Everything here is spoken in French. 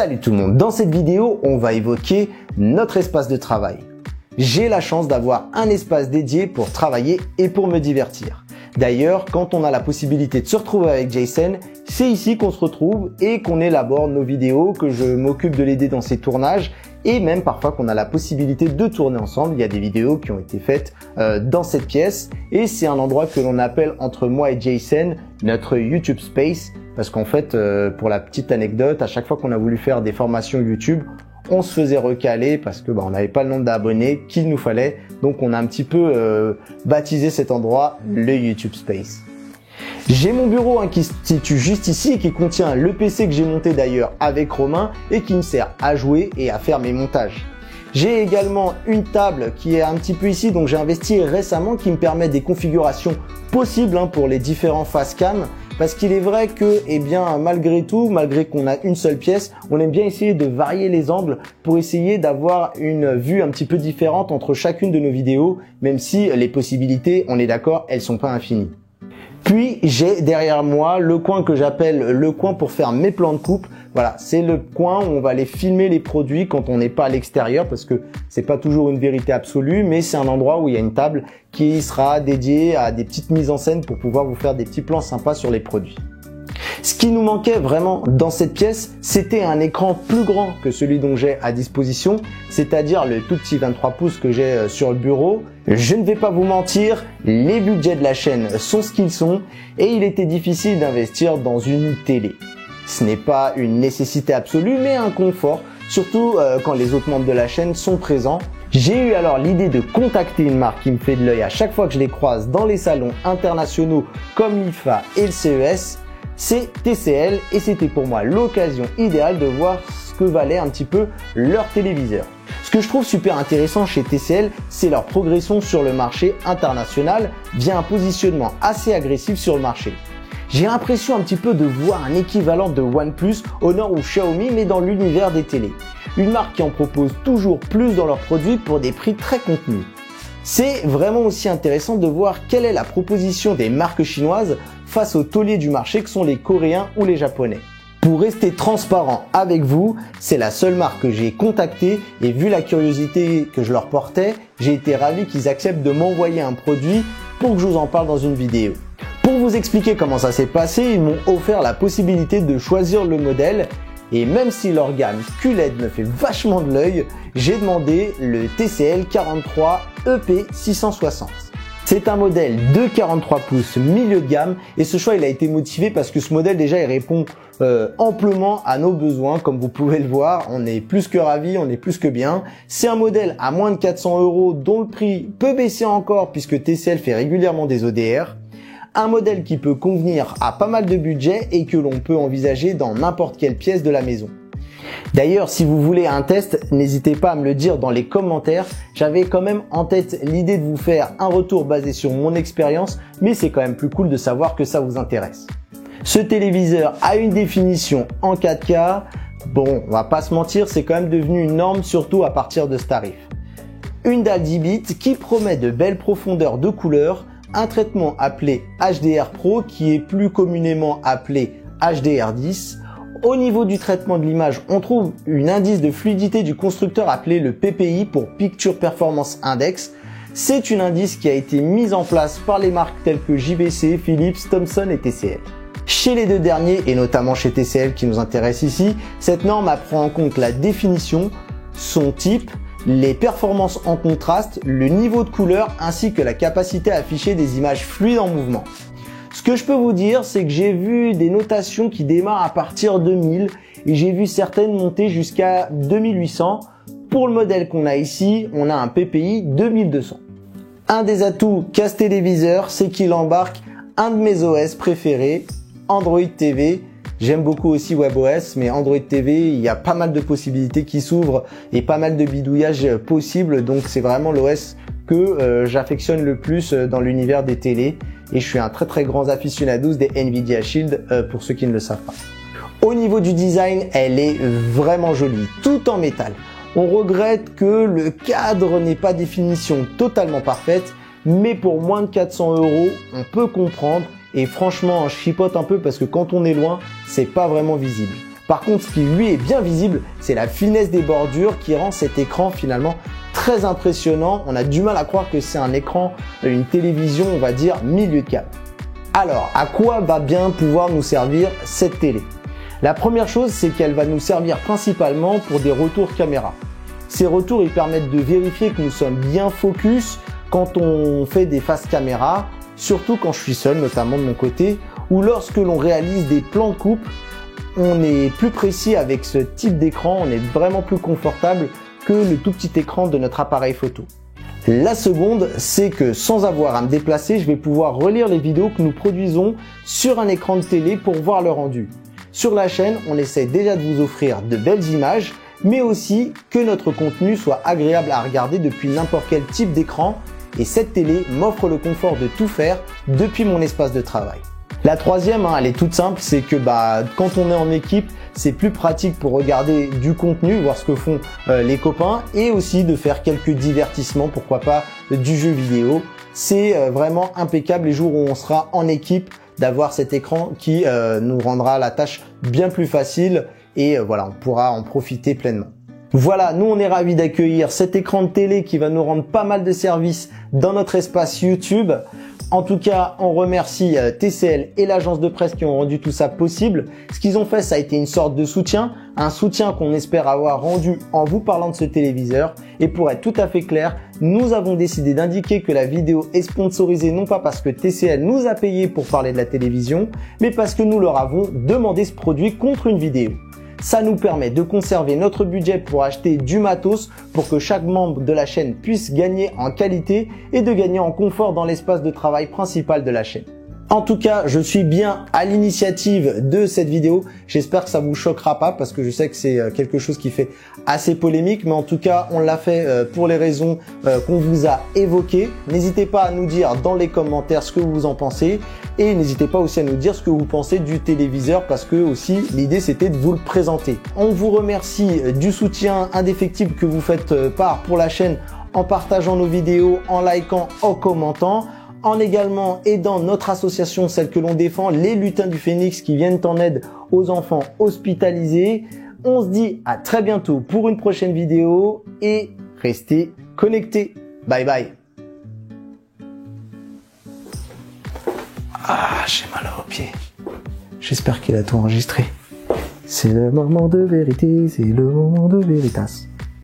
Salut tout le monde, dans cette vidéo, on va évoquer notre espace de travail. J'ai la chance d'avoir un espace dédié pour travailler et pour me divertir. D'ailleurs, quand on a la possibilité de se retrouver avec Jason, c'est ici qu'on se retrouve et qu'on élabore nos vidéos, que je m'occupe de l'aider dans ses tournages et même parfois qu'on a la possibilité de tourner ensemble. Il y a des vidéos qui ont été faites dans cette pièce et c'est un endroit que l'on appelle entre moi et Jason notre YouTube Space parce qu'en fait, pour la petite anecdote, à chaque fois qu'on a voulu faire des formations YouTube, on se faisait recaler parce que on n'avait pas le nombre d'abonnés qu'il nous fallait. Donc on a un petit peu baptisé cet endroit le YouTube Space. J'ai mon bureau qui se situe juste ici et qui contient le PC que j'ai monté d'ailleurs avec Romain et qui me sert à jouer et à faire mes montages. J'ai également une table qui est un petit peu ici, donc j'ai investi récemment, qui me permet des configurations possibles pour les différents face cam. Parce qu'il est vrai que, malgré tout, malgré qu'on a une seule pièce, on aime bien essayer de varier les angles pour essayer d'avoir une vue un petit peu différente entre chacune de nos vidéos, même si les possibilités, on est d'accord, elles sont pas infinies. Puis j'ai derrière moi le coin que j'appelle le coin pour faire mes plans de coupe. Voilà, c'est le coin où on va aller filmer les produits quand on n'est pas à l'extérieur parce que c'est pas toujours une vérité absolue, mais c'est un endroit où il y a une table qui sera dédiée à des petites mises en scène pour pouvoir vous faire des petits plans sympas sur les produits. Ce qui nous manquait vraiment dans cette pièce, c'était un écran plus grand que celui dont j'ai à disposition, c'est-à-dire le tout petit 23 pouces que j'ai sur le bureau. Je ne vais pas vous mentir, les budgets de la chaîne sont ce qu'ils sont et il était difficile d'investir dans une télé. Ce n'est pas une nécessité absolue, mais un confort, surtout quand les autres membres de la chaîne sont présents. J'ai eu alors l'idée de contacter une marque qui me fait de l'œil à chaque fois que je les croise dans les salons internationaux comme l'IFA et le CES. C'est TCL et c'était pour moi l'occasion idéale de voir ce que valait un petit peu leur téléviseur. Ce que je trouve super intéressant chez TCL, c'est leur progression sur le marché international via un positionnement assez agressif sur le marché. J'ai l'impression un petit peu de voir un équivalent de OnePlus, Honor ou Xiaomi mais dans l'univers des télés. Une marque qui en propose toujours plus dans leurs produits pour des prix très contenus. C'est vraiment aussi intéressant de voir quelle est la proposition des marques chinoises face aux tauliers du marché que sont les Coréens ou les Japonais. Pour rester transparent avec vous, c'est la seule marque que j'ai contactée et vu la curiosité que je leur portais, j'ai été ravi qu'ils acceptent de m'envoyer un produit pour que je vous en parle dans une vidéo. Pour vous expliquer comment ça s'est passé, ils m'ont offert la possibilité de choisir le modèle et même si leur gamme QLED me fait vachement de l'œil, j'ai demandé le TCL 43 EP 660. C'est un modèle de 43 pouces milieu de gamme et ce choix il a été motivé parce que ce modèle déjà il répond amplement à nos besoins. Comme vous pouvez le voir, on est plus que ravis, on est plus que bien. C'est un modèle à moins de 400 € dont le prix peut baisser encore puisque TCL fait régulièrement des ODR. Un modèle qui peut convenir à pas mal de budget et que l'on peut envisager dans n'importe quelle pièce de la maison. D'ailleurs, si vous voulez un test, n'hésitez pas à me le dire dans les commentaires. J'avais quand même en tête l'idée de vous faire un retour basé sur mon expérience, mais c'est quand même plus cool de savoir que ça vous intéresse. Ce téléviseur a une définition en 4K. Bon, on va pas se mentir, c'est quand même devenu une norme, surtout à partir de ce tarif. Une dalle 10 bits qui promet de belles profondeurs de couleurs, un traitement appelé HDR Pro qui est plus communément appelé HDR10. Au niveau du traitement de l'image, on trouve une indice de fluidité du constructeur appelé le PPI pour Picture Performance Index. C'est une indice qui a été mise en place par les marques telles que JVC, Philips, Thomson et TCL. Chez les deux derniers, et notamment chez TCL qui nous intéresse ici, cette norme prend en compte la définition, son type, les performances en contraste, le niveau de couleur ainsi que la capacité à afficher des images fluides en mouvement. Ce que je peux vous dire, c'est que j'ai vu des notations qui démarrent à partir de 1000 et j'ai vu certaines monter jusqu'à 2800. Pour le modèle qu'on a ici, on a un PPI 2200. Un des atouts qu'a ce téléviseur, c'est qu'il embarque un de mes OS préférés, Android TV. J'aime beaucoup aussi WebOS, mais Android TV, il y a pas mal de possibilités qui s'ouvrent et pas mal de bidouillages possibles. Donc c'est vraiment l'OS que j'affectionne le plus dans l'univers des télés. Et je suis un très grand aficionado des Nvidia Shield pour ceux qui ne le savent pas. Au niveau du design, elle est vraiment jolie, tout en métal. On regrette que le cadre n'ait pas définition totalement parfaite, mais pour moins de 400 €, on peut comprendre. Et franchement, je chipote un peu parce que quand on est loin, c'est pas vraiment visible. Par contre, ce qui lui est bien visible, c'est la finesse des bordures qui rend cet écran finalement très impressionnant. On a du mal à croire que c'est un écran, une télévision, on va dire, milieu de gamme. Alors, à quoi va bien pouvoir nous servir cette télé? La première chose, c'est qu'elle va nous servir principalement pour des retours caméra. Ces retours, ils permettent de vérifier que nous sommes bien focus quand on fait des faces caméra, surtout quand je suis seul, notamment de mon côté, ou lorsque l'on réalise des plans de coupe, on est plus précis avec ce type d'écran, on est vraiment plus confortable que le tout petit écran de notre appareil photo. La seconde, c'est que sans avoir à me déplacer, je vais pouvoir relire les vidéos que nous produisons sur un écran de télé pour voir le rendu. Sur la chaîne, on essaie déjà de vous offrir de belles images, mais aussi que notre contenu soit agréable à regarder depuis n'importe quel type d'écran. Et cette télé m'offre le confort de tout faire depuis mon espace de travail. La troisième, elle est toute simple, c'est que quand on est en équipe, c'est plus pratique pour regarder du contenu, voir ce que font les copains et aussi de faire quelques divertissements, pourquoi pas du jeu vidéo. C'est vraiment impeccable les jours où on sera en équipe d'avoir cet écran qui nous rendra la tâche bien plus facile et voilà, on pourra en profiter pleinement. Voilà, nous on est ravis d'accueillir cet écran de télé qui va nous rendre pas mal de services dans notre espace YouTube. En tout cas, on remercie TCL et l'agence de presse qui ont rendu tout ça possible. Ce qu'ils ont fait, ça a été une sorte de soutien, un soutien qu'on espère avoir rendu en vous parlant de ce téléviseur. Et pour être tout à fait clair, nous avons décidé d'indiquer que la vidéo est sponsorisée non pas parce que TCL nous a payé pour parler de la télévision, mais parce que nous leur avons demandé ce produit contre une vidéo. Ça nous permet de conserver notre budget pour acheter du matos pour que chaque membre de la chaîne puisse gagner en qualité et de gagner en confort dans l'espace de travail principal de la chaîne. En tout cas, je suis bien à l'initiative de cette vidéo. J'espère que ça vous choquera pas parce que je sais que c'est quelque chose qui fait assez polémique. Mais en tout cas, on l'a fait pour les raisons qu'on vous a évoquées. N'hésitez pas à nous dire dans les commentaires ce que vous en pensez. Et n'hésitez pas aussi à nous dire ce que vous pensez du téléviseur parce que aussi l'idée c'était de vous le présenter. On vous remercie du soutien indéfectible que vous faites part pour la chaîne en partageant nos vidéos, en likant, en commentant. En également aidant notre association, celle que l'on défend, les Lutins du Phénix qui viennent en aide aux enfants hospitalisés. On se dit à très bientôt pour une prochaine vidéo et restez connectés. Bye bye. Ah, j'ai mal aux pieds. J'espère qu'il a tout enregistré. C'est le moment de vérité, c'est le moment de véritas.